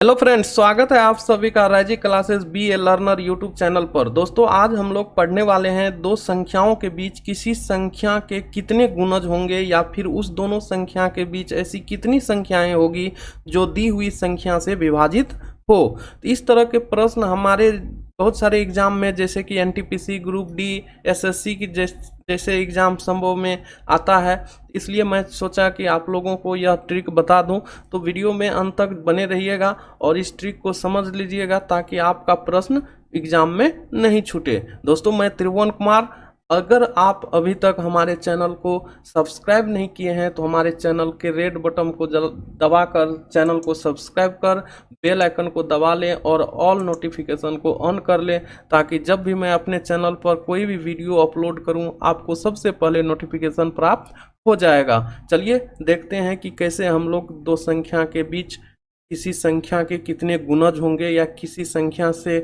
Hello friends, स्वागत है आप सभी का राइजी classes be a learner YouTube channel पर। दोस्तों, आज हम लोग पढ़ने वाले हैं दो संख्याओं के बीच किसी संख्या के कितने गुणज होंगे या फिर उस दोनों संख्या के बीच ऐसी कितनी संख्याएं होगी जो दी हुई संख्या से विभाजित हो। तो इस तरह के प्रश्न हमारे बहुत सारे एग्जाम में, जैसे कि एनटीपीसी, ग्रुप डी, एसएससी की जैसे एग्जाम संभव में आता है। इसलिए मैं सोचा कि आप लोगों को यह ट्रिक बता दूं, तो वीडियो में अंत तक बने रहिएगा और इस ट्रिक को समझ लीजिएगा ताकि आपका प्रश्न एग्जाम में नहीं छूटे। दोस्तों, मैं त्रिभुवन कुमार। अगर आप अभी तक हमारे चैनल को सब्सक्राइब नहीं किए हैं तो हमारे चैनल के रेड बटन को दबाकर चैनल को सब्सक्राइब कर बेल आइकन को दबा लें और ऑल नोटिफिकेशन को ऑन कर लें, ताकि जब भी मैं अपने चैनल पर कोई भी वीडियो अपलोड करूं आपको सबसे पहले नोटिफिकेशन प्राप्त हो जाएगा। चलिए देखते हैं कि कैसे हम लोग दो संख्या के बीच किसी संख्या के कितने गुणज होंगे या किसी संख्या से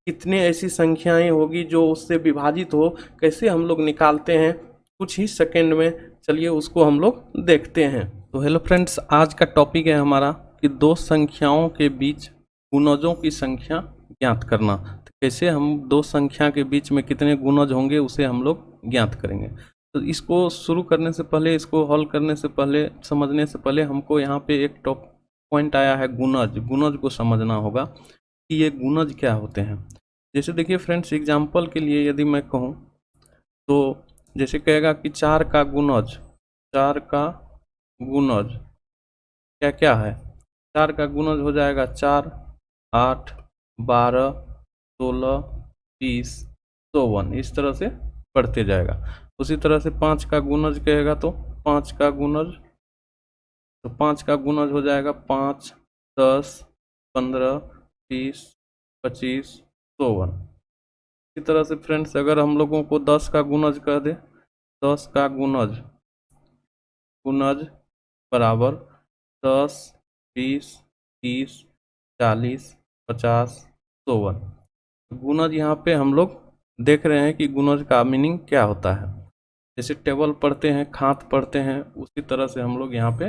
कितने ऐसी संख्याएं होगी जो उससे विभाजित हो, कैसे हम लोग निकालते हैं कुछ ही सेकंड में। चलिए उसको हम लोग देखते हैं। तो हेलो फ्रेंड्स, आज का टॉपिक है हमारा कि दो संख्याओं के बीच गुणजों की संख्या ज्ञात करना। तो कैसे हम दो संख्या के बीच में कितने गुणज होंगे उसे हम लोग ज्ञात करेंगे। तो इसको शुरू करने से पहले, इसको हल करने से पहले, समझने से पहले हमको यहाँ पे एक टॉप पॉइंट आया है गुणज। गुणज को समझना होगा कि ये गुणज क्या होते हैं। जैसे देखिए फ्रेंड्स, एग्जाम्पल के लिए यदि मैं कहूँ तो जैसे कहेगा कि चार का गुणज, चार का गुणज क्या क्या है। चार का गुणज हो जाएगा 4, 8, 12, 16, 20, 54, इस तरह से बढ़ते जाएगा। उसी तरह से 5 का गुणज कहेगा तो 5 का गुणज, तो 5 का गुणज हो जाएगा 5, 10, 15, 20, 25, 54। इसी तरह से फ्रेंड्स, अगर हम लोगों को 10 का गुणज कह दे, 10 का गुणज गुणज बराबर 10, 20, 30, 40, 50, 54। गुणज यहाँ पे हम लोग देख रहे हैं कि गुणज का मीनिंग क्या होता है। जैसे टेबल पढ़ते हैं, खात पढ़ते हैं, उसी तरह से हम लोग यहाँ पे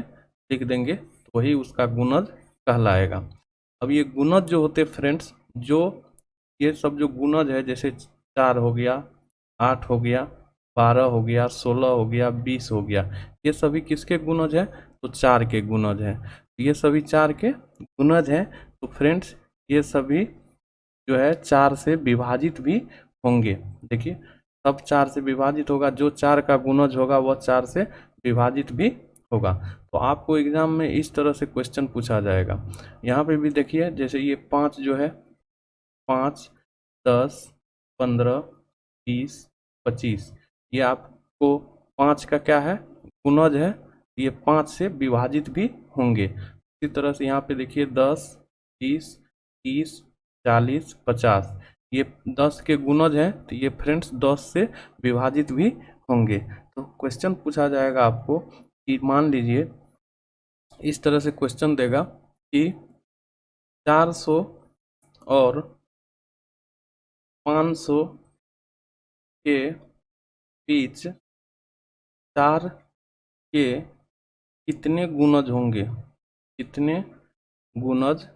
लिख देंगे तो वही उसका गुणज कहलाएगा। अब ये गुणज जो होते फ्रेंड्स, जो ये सब जो गुणज है, जैसे 4 हो गया, 8 हो गया, 12 हो गया, 16 हो गया, 20 हो गया, ये सभी किसके गुणज है? तो 4 के गुणज है। ये सभी 4 के गुणज हैं। तो फ्रेंड्स, ये सभी जो है 4 से विभाजित भी होंगे। देखिए, सब 4 से विभाजित होगा। जो 4 का गुणज होगा वह 4 से विभाजित भी होगा। तो आपको एग्जाम में इस तरह से क्वेश्चन पूछा जाएगा। यहाँ पे भी देखिए, जैसे ये 5 जो है, 5, 10, 15, 20, 25, ये आपको 5 का क्या है? गुणज है। ये 5 से विभाजित भी होंगे। इसी तरह से यहाँ पे देखिए 10, 20, 30, 40, 50, ये 10 के गुणज हैं। तो ये फ्रेंड्स 10 से विभाजित भी होंगे। तो क्वेश्चन पूछा जाएगा आपको कि मान लीजिए इस तरह से क्वेश्चन देगा कि 400 और 500 के बीच 4 के कितने गुणज होंगे, कितने गुणज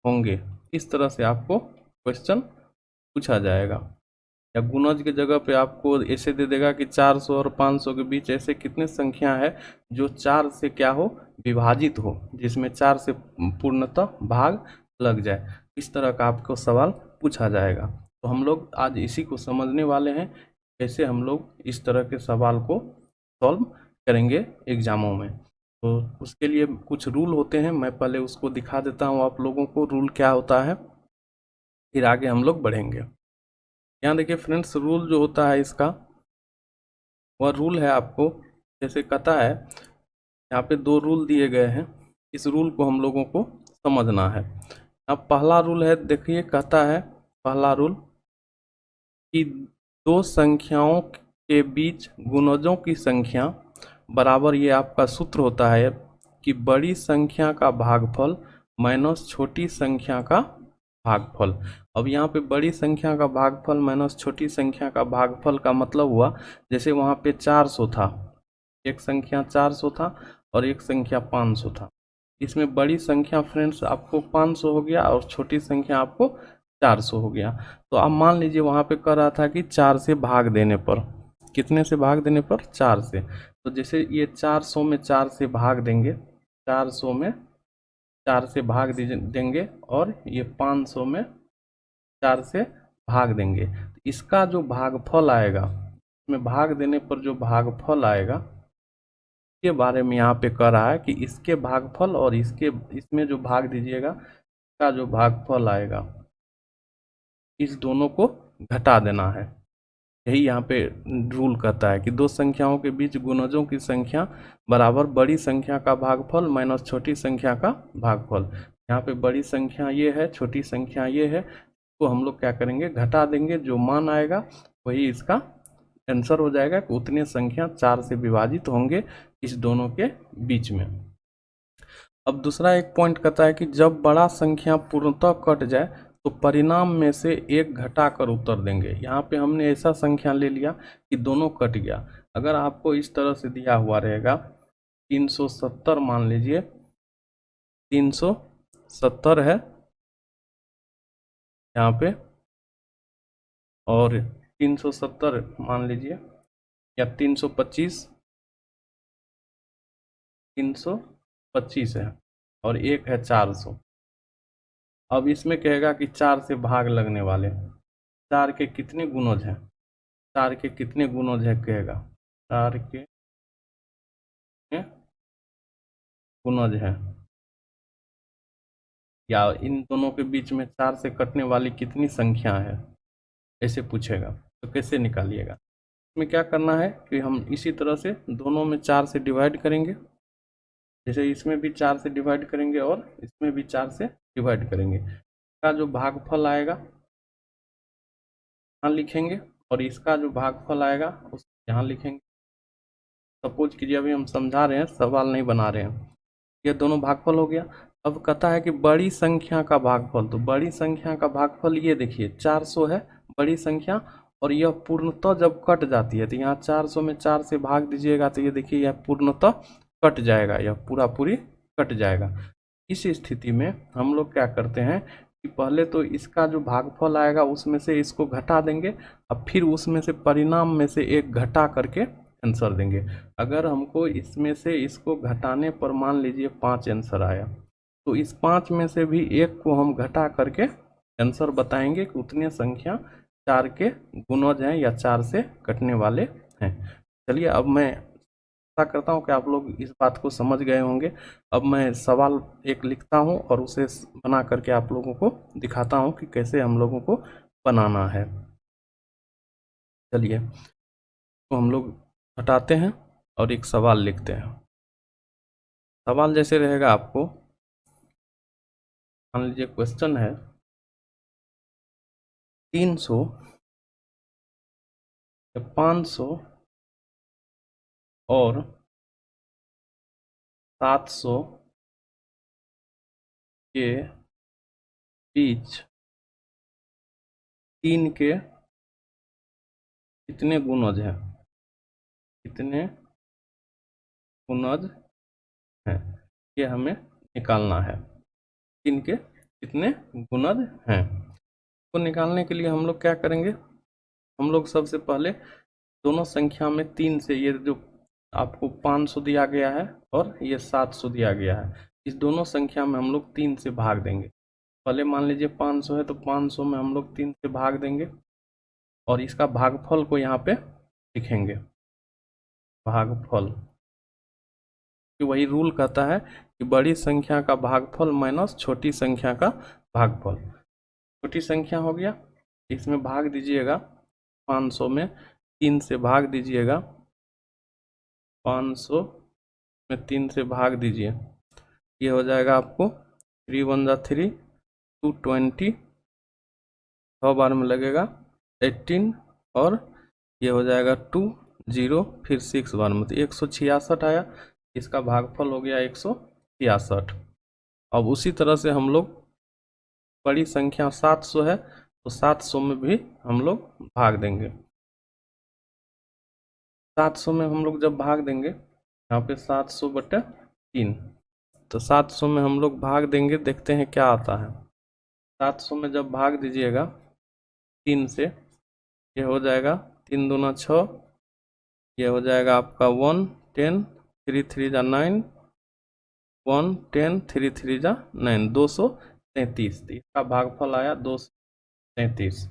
होंगे। इस तरह से आपको क्वेश्चन पूछा जाएगा। या गुणज के जगह पे आपको ऐसे दे देगा कि 400 और 500 के बीच ऐसे कितने संख्या है जो 4 से क्या हो? विभाजित हो, जिसमें 4 से पूर्णतः भाग लग जाए। इस तरह का आपको सवाल पूछा जाएगा। तो हम लोग आज इसी को समझने वाले हैं, कैसे हम लोग इस तरह के सवाल को सॉल्व करेंगे एग्जामों में। तो उसके लिए कुछ रूल होते हैं, मैं पहले उसको दिखा देता हूँ आप लोगों को रूल क्या होता है, फिर आगे हम लोग बढ़ेंगे। यहाँ देखिए फ्रेंड्स, रूल जो होता है इसका, वह रूल है आपको जैसे कहता है, यहाँ पे 2 रूल दिए गए हैं। इस रूल को हम लोगों को समझना है। अब पहला रूल है, देखिए कहता है पहला रूल कि दो संख्याओं के बीच गुणजों की संख्या बराबर, ये आपका सूत्र होता है कि बड़ी संख्या का भागफल माइनस छोटी संख्या का भागफल। अब यहाँ पे बड़ी संख्या का भागफल माइनस छोटी संख्या का भागफल का मतलब हुआ, जैसे वहाँ पे 400 था, एक संख्या 400 था और एक संख्या 500 था। इसमें बड़ी संख्या फ्रेंड्स आपको 500 हो गया और छोटी संख्या आपको 400 हो गया। तो अब मान लीजिए वहाँ पे कह रहा था कि 4 से भाग देने पर, कितने से भाग देने पर, 4 से। तो जैसे ये 400 में 4 से भाग देंगे, 400 में 4 से भाग देंगे, और ये 500 में 4 से भाग देंगे, तो इसका जो भागफल आएगा, इसमें भाग देने पर जो भागफल आएगा के बारे में यहाँ पे कह रहा है कि इसके भागफल और इसके, इसमें जो भाग दीजिएगा का जो भागफल आएगा, इस दोनों को घटा देना है। यही यहाँ पे रूल कहता है कि दो संख्याओं के बीच गुणजों की संख्या बराबर बड़ी संख्या का भागफल माइनस छोटी संख्या का भागफल। यहाँ पे बड़ी संख्या ये है, छोटी संख्या ये है, तो हम लोग क्या करेंगे, घटा देंगे, जो मान आएगा वही इसका आंसर हो जाएगा कि उतने संख्या 4 से विभाजित होंगे इस दोनों के बीच में। अब दूसरा एक पॉइंट कहता है कि जब बड़ा संख्या पूर्णतः कट जाए तो परिणाम में से एक घटा कर उत्तर देंगे। यहाँ पे हमने ऐसा संख्या ले लिया कि दोनों कट गया। अगर आपको इस तरह से दिया हुआ रहेगा 370 मान लीजिए, 370 है यहाँ पे, और 370 मान लीजिए, या 325, 325 है, और एक है 400। अब इसमें कहेगा कि 4 से भाग लगने वाले 4 के कितने गुणज हैं, 4 के कितने गुणज है कहेगा, 4 के गुणज है, या इन दोनों के बीच में 4 से कटने वाली कितनी संख्या है, ऐसे पूछेगा। तो कैसे निकालिएगा, इसमें क्या करना है कि हम इसी तरह से दोनों में 4 से डिवाइड करेंगे, जैसे इसमें भी 4 से डिवाइड करेंगे और इसमें भी 4 से डिवाइड करेंगे। इसका जो भागफल आएगा यहाँ लिखेंगे, और इसका जो भागफल आएगा उस यहाँ लिखेंगे। सपोज कीजिए अभी हम समझा रहे हैं, सवाल नहीं बना रहे हैं। ये दोनों भागफल हो गया। अब कहता है कि बड़ी संख्या का भागफल, तो बड़ी संख्या का भागफल ये देखिए 400 है बड़ी संख्या, और यह पूर्णतः जब कट जाती है, तो यहाँ 400 में 4 से भाग दीजिएगा तो ये देखिए यह पूर्णतः कट जाएगा, यह पूरा पूरी कट जाएगा। इस स्थिति में हम लोग क्या करते हैं कि पहले तो इसका जो भागफल आएगा उसमें से इसको घटा देंगे, अब फिर उसमें से परिणाम में से एक घटा करके आंसर देंगे। अगर हमको इसमें से इसको घटाने पर मान लीजिए 5 आंसर आया, तो इस 5 में से भी एक को हम घटा करके आंसर बताएंगे कि उतने संख्या 4 के गुणज हैं या 4 से कटने वाले हैं। चलिए अब मैं आशा करता हूँ कि आप लोग इस बात को समझ गए होंगे। अब मैं सवाल एक लिखता हूँ और उसे बना करके आप लोगों को दिखाता हूँ कि कैसे हम लोगों को बनाना है। चलिए तो हम लोग हटाते हैं और एक सवाल लिखते हैं। सवाल जैसे रहेगा, आपको मान लीजिए क्वेश्चन है 300 या 500 और 700 के बीच 3 के कितने गुणज हैं, कितने गुणज हैं, ये हमें निकालना है। 3 के कितने गुणज हैं, तो निकालने के लिए हम लोग क्या करेंगे, हम लोग सबसे पहले दोनों संख्या में 3 से, ये जो आपको 500 दिया गया है और ये 700 दिया गया है, इस दोनों संख्या में हम लोग 3 से भाग देंगे। पहले मान लीजिए 500 है तो 500 में हम लोग 3 से भाग देंगे, और इसका भागफल को यहाँ पे लिखेंगे, भागफल। कि वही रूल कहता है कि बड़ी संख्या का भागफल माइनस छोटी संख्या का भागफल। छोटी संख्या हो गया, इसमें भाग दीजिएगा 500 में 3 से भाग दीजिएगा, 500 में 3 से भाग दीजिए, ये हो जाएगा आपको 3 1 जा 3, 220, 6 बार में लगेगा 18, और ये हो जाएगा 2 0, फिर 6 बार में, तो 166 आया। इसका भागफल हो गया 166। अब उसी तरह से हम लोग बड़ी संख्या 700 है तो 700 में भी हम लोग भाग देंगे। 700 में हम लोग जब भाग देंगे, यहाँ पे 700/3, तो 700 में हम लोग भाग देंगे, देखते हैं क्या आता है। 700 में जब भाग दीजिएगा 3 से, ये हो जाएगा 3 दूना 6, ये हो जाएगा आपका 1 10, 3 3 जा 9, 1 10 3 3 जा 9, 233। इसका भागफल आया 233।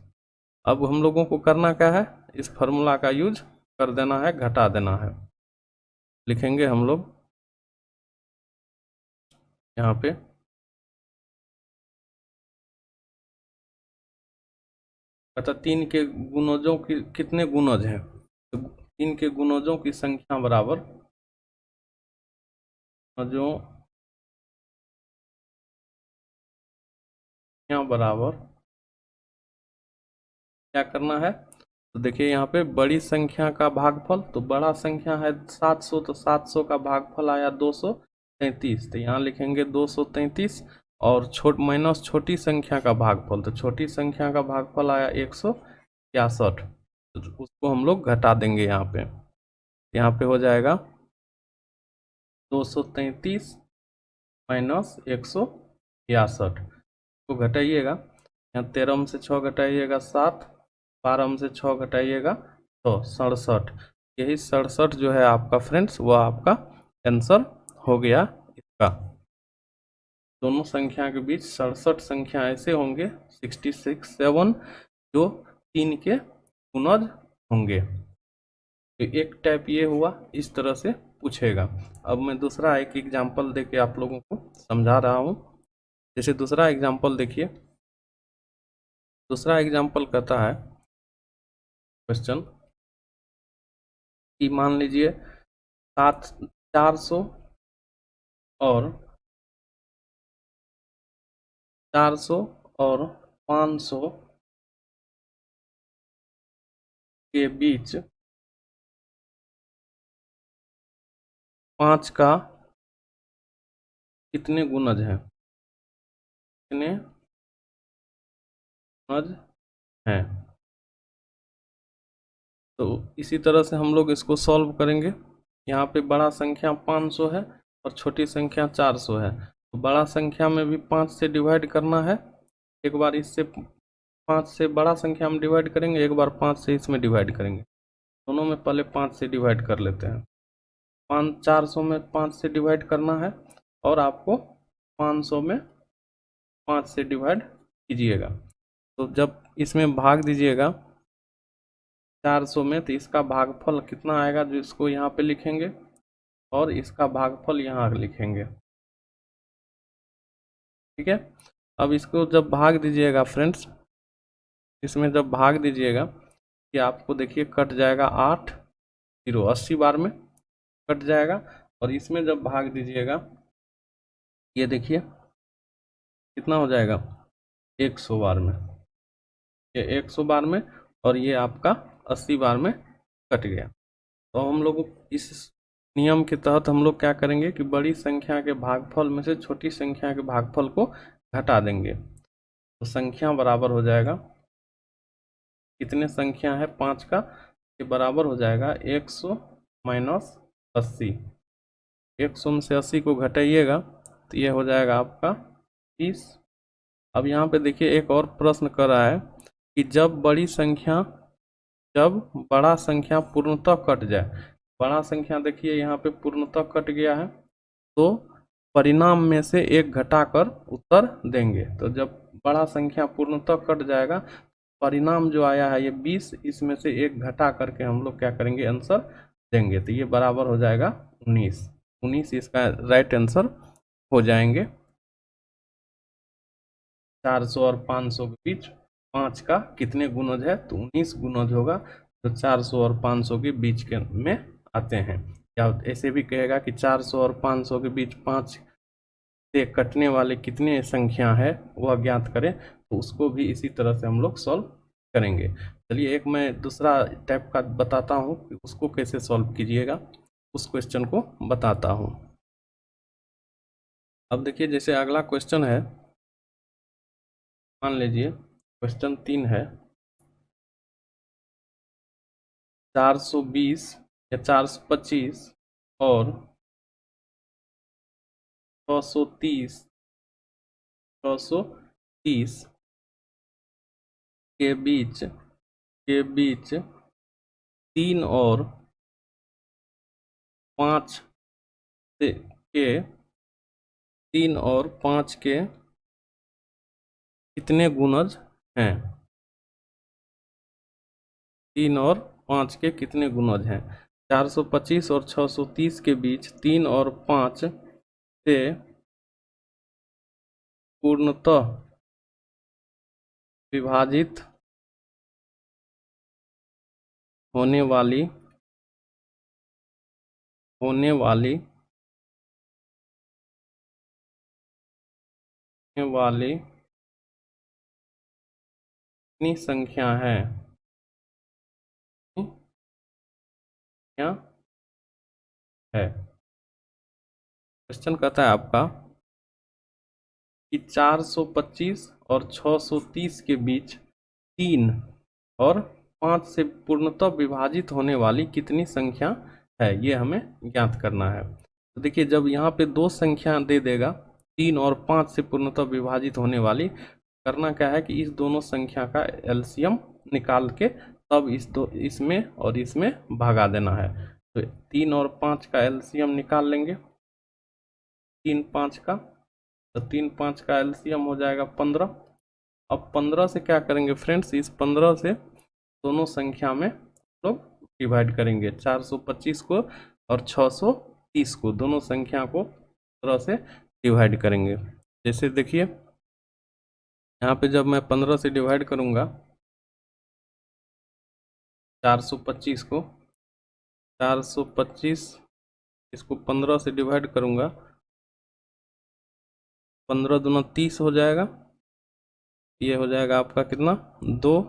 अब हम लोगों को करना क्या है, इस फार्मूला का यूज कर देना है, घटा देना है। लिखेंगे हम लोग यहाँ पे अतः 3 के गुणजों की कितने गुणज हैं, तो 3 के गुणजों की संख्या बराबर गुणजों बराबर क्या करना है, तो देखिए यहाँ पे बड़ी संख्या का भागफल, तो बड़ा संख्या है 700, तो 700 का भागफल आया 233, तो यहाँ लिखेंगे 233। और माइनस छोटी संख्या का भागफल, तो छोटी संख्या का भागफल आया 161, तो उसको हम लोग घटा देंगे यहाँ पे हो जाएगा 233 माइनस 161 को घटाइएगा। यहाँ 13 में से 6 घटाइएगा 7, 12 में से 6 घटाइएगा तो 67। यही 67 जो है आपका फ्रेंड्स, वह आपका आंसर हो गया इसका। दोनों संख्या के बीच 67 संख्या ऐसे होंगे 66 7 जो 3 के गुणज होंगे। तो एक टाइप ये हुआ, इस तरह से पूछेगा। अब मैं दूसरा एक एग्जाम्पल देके आप लोगों को समझा रहा हूँ। जैसे दूसरा एग्जाम्पल देखिए, दूसरा एग्जाम्पल कहता है क्वेश्चन कि मान लीजिए 400 और 500 के बीच 5 का कितने गुणज हैं, कितने गुणज हैं। तो इसी तरह से हम लोग इसको सॉल्व करेंगे। यहाँ पे बड़ा संख्या 500 है और छोटी संख्या 400 है, तो बड़ा संख्या में भी 5 से डिवाइड करना है। एक बार इससे 5 से बड़ा संख्या में डिवाइड करेंगे, एक बार 5 से इसमें डिवाइड करेंगे। दोनों में पहले 5 से डिवाइड कर लेते हैं। 400 में 5 से डिवाइड करना है और आपको 500 में 5 से डिवाइड कीजिएगा। तो जब इसमें भाग दीजिएगा 400 में, तो इसका भागफल कितना आएगा जो इसको यहाँ पे लिखेंगे और इसका भागफल यहाँ लिखेंगे। ठीक है, अब इसको जब भाग दीजिएगा फ्रेंड्स, इसमें जब भाग दीजिएगा कि आपको देखिए कट जाएगा 8 0 80 बार में कट जाएगा। और इसमें जब भाग दीजिएगा ये देखिए कितना हो जाएगा 100 बार में, ये 100 बार में और ये आपका 80 बार में कट गया। तो हम लोग इस नियम के तहत हम लोग क्या करेंगे कि बड़ी संख्या के भागफल में से छोटी संख्या के भागफल को घटा देंगे। तो संख्या बराबर हो जाएगा, कितने संख्या है 5 का, ये बराबर हो जाएगा 100 माइनस 80। 100 में से 80 को घटाइएगा तो ये हो जाएगा आपका 30। अब यहाँ पे देखिए एक और प्रश्न कर रहा है कि जब बड़ा संख्या पूर्णतः कट जाए। बड़ा संख्या देखिए यहाँ पे पूर्णतः कट गया है, तो परिणाम में से एक घटाकर उत्तर देंगे। तो जब बड़ा संख्या पूर्णतः कट जाएगा, परिणाम जो आया है ये 20, इसमें से एक घटा करके हम लोग क्या करेंगे आंसर देंगे। तो ये बराबर हो जाएगा 19 इसका राइट आंसर हो जाएंगे। 400 और 500 के बीच 5 का कितने गुणज है, तो 19 गुणज होगा जो 400 और 500 के बीच के में आते हैं। या ऐसे भी कहेगा कि 400 और 500 के बीच 5 से कटने वाले कितने संख्या है वह ज्ञात करें, तो उसको भी इसी तरह से हम लोग सॉल्व करेंगे। चलिए एक मैं दूसरा टाइप का बताता हूँ कि उसको कैसे सॉल्व कीजिएगा, उस क्वेश्चन को बताता हूँ। अब देखिए जैसे अगला क्वेश्चन है, मान लीजिए क्वेश्चन 3 है 420 या 425 और 630 630 के बीच 3 और 5 के 3 और 5 के कितने गुणज हैं? 3 और 5 के कितने गुणज हैं? 425 और 630 के बीच 3 और 5 से पूर्णतः विभाजित होने वाली कितनी संख्या है? क्या है? क्वेश्चन कहता है आपका कि 425 और 630 के बीच 3 और 5 से पूर्णतः विभाजित होने वाली कितनी संख्या है, ये हमें ज्ञात करना है। तो देखिए, जब यहाँ पे दो संख्या दे देगा 3 और 5 से पूर्णतः विभाजित होने वाली, करना क्या है कि इस दोनों संख्या का एलसीएम निकाल के तब इसमें और इसमें भागा देना है। तो 3 और 5 का एलसीएम निकाल लेंगे, 3 5 का, तो 3 5 का एलसीएम हो जाएगा 15। अब 15 से क्या करेंगे फ्रेंड्स, इस 15 से दोनों संख्या में लोग डिवाइड करेंगे, 425 को और 630 को, दोनों संख्या को 15 से डिवाइड करेंगे। जैसे देखिए यहाँ पे जब मैं 15 से डिवाइड करूँगा 425 को, 425 इसको 15 से डिवाइड करूँगा, 15 दूना 30 हो जाएगा, ये हो जाएगा आपका कितना 2,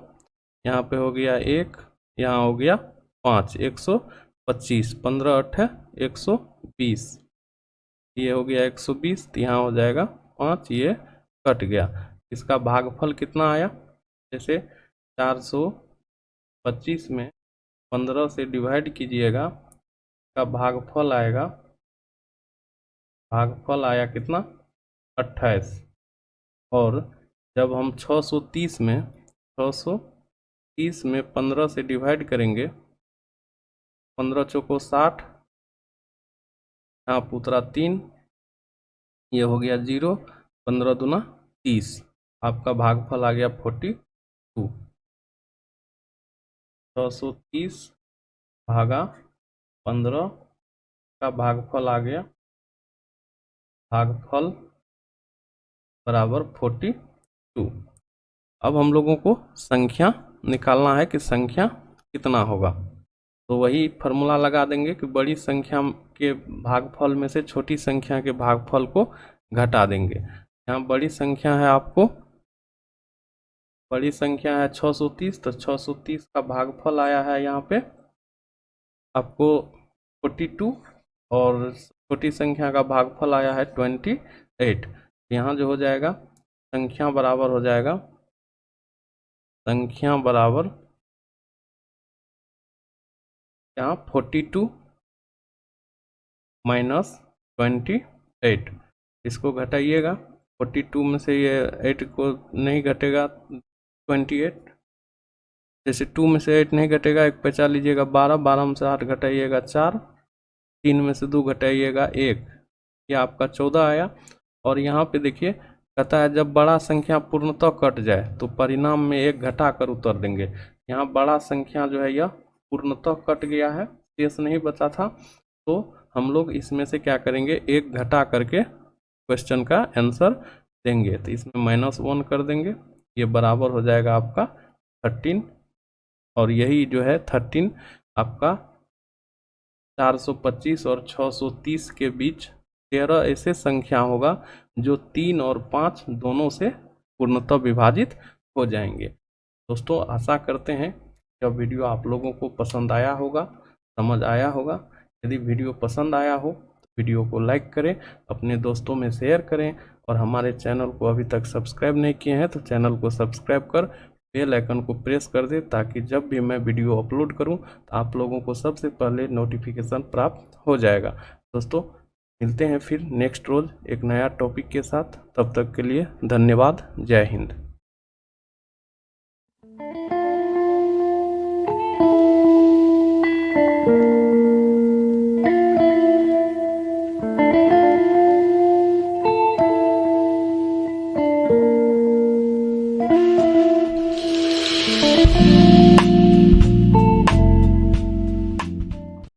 यहाँ पे हो गया 1, यहाँ हो गया 5, 125, 15 8 120, ये हो गया 120, तो यहाँ हो जाएगा 5, ये कट गया। इसका भागफल कितना आया? जैसे 425 में 15 से डिवाइड कीजिएगा, का भागफल आएगा, भागफल आया कितना 28। और जब हम 630 में 15 से डिवाइड करेंगे, 15 चौको 60, यहाँ पुतरा 3, ये हो गया 0, 15 दूना 30, आपका भागफल आ गया 42। 630 भागा 15 का भागफल आ गया, भागफल बराबर 42। अब हम लोगों को संख्या निकालना है कि संख्या कितना होगा, तो वही फार्मूला लगा देंगे कि बड़ी संख्या के भागफल में से छोटी संख्या के भागफल को घटा देंगे। यहाँ बड़ी संख्या है, आपको बड़ी संख्या है 630, तो 630 का भागफल आया है यहाँ पे आपको 42, और छोटी संख्या का भागफल आया है 28। यहाँ जो हो जाएगा संख्या बराबर हो जाएगा, संख्या बराबर यहाँ 42 माइनस 28, इसको घटाइएगा, 42 में से ये 8 को नहीं घटेगा 28, जैसे 2 में से 8 नहीं घटेगा, एक बचा लीजिएगा 12, 12 में से 8 घटाइएगा 4, 3 में से 2 घटाइएगा 1, ये आपका 14 आया। और यहाँ पे देखिए कहता है जब बड़ा संख्या पूर्णतः कट जाए तो परिणाम में 1 घटा कर उत्तर देंगे। यहाँ बड़ा संख्या जो है यह पूर्णतः कट गया है, शेष नहीं बचा था, तो हम लोग इसमें से क्या करेंगे 1 घटा करके क्वेश्चन का आंसर देंगे। तो इसमें -1 कर देंगे, ये बराबर हो जाएगा आपका 13, और यही जो है 13 आपका 425 और 630 के बीच 13 ऐसे संख्या होगा जो 3 और 5 दोनों से पूर्णतः विभाजित हो जाएंगे। दोस्तों आशा करते हैं कि वीडियो आप लोगों को पसंद आया होगा, समझ आया होगा। यदि वीडियो पसंद आया हो तो वीडियो को लाइक करें, अपने दोस्तों में शेयर करें, और हमारे चैनल को अभी तक सब्सक्राइब नहीं किए हैं तो चैनल को सब्सक्राइब कर बेल आइकन को प्रेस कर दें, ताकि जब भी मैं वीडियो अपलोड करूं तो आप लोगों को सबसे पहले नोटिफिकेशन प्राप्त हो जाएगा। दोस्तों मिलते हैं फिर नेक्स्ट रोज एक नया टॉपिक के साथ। तब तक के लिए धन्यवाद। जय हिंद।